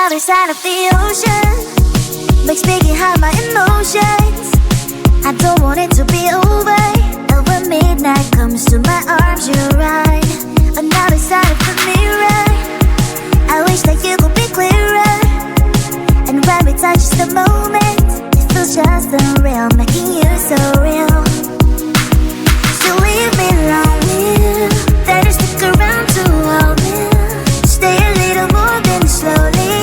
Another side of the ocean makes me get high my emotions. I don't want it to be over. And when midnight comes to my arms, you're right. Another side of the mirror, I wish that you could be clearer. And when we touch the moment, it feels just unreal, making you so real. So leave me lonely, then stick around to hold me. Stay a little more, then slowly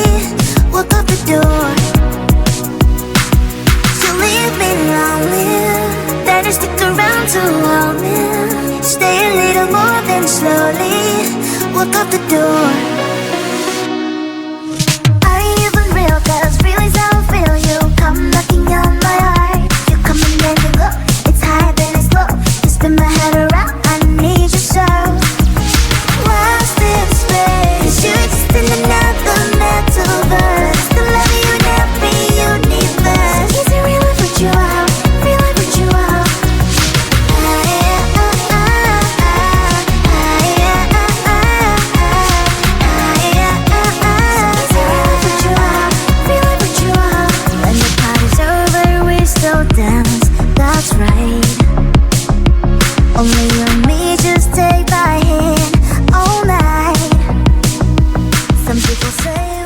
walk out the door. So leave me lonely, then stick around to hold me. Stay a little more, then slowly walk out the door. Are you even real? 'Cause feelings how I feel. You come knocking on my heart. You come and then you go. It's high then it's low. You spin my head around. I need you so. Lost in space. You exist in another metaverse. The love you never universe. Is it real if what you are? Real if what you are? That's right. Only you and me, just take my hand all night. Some people say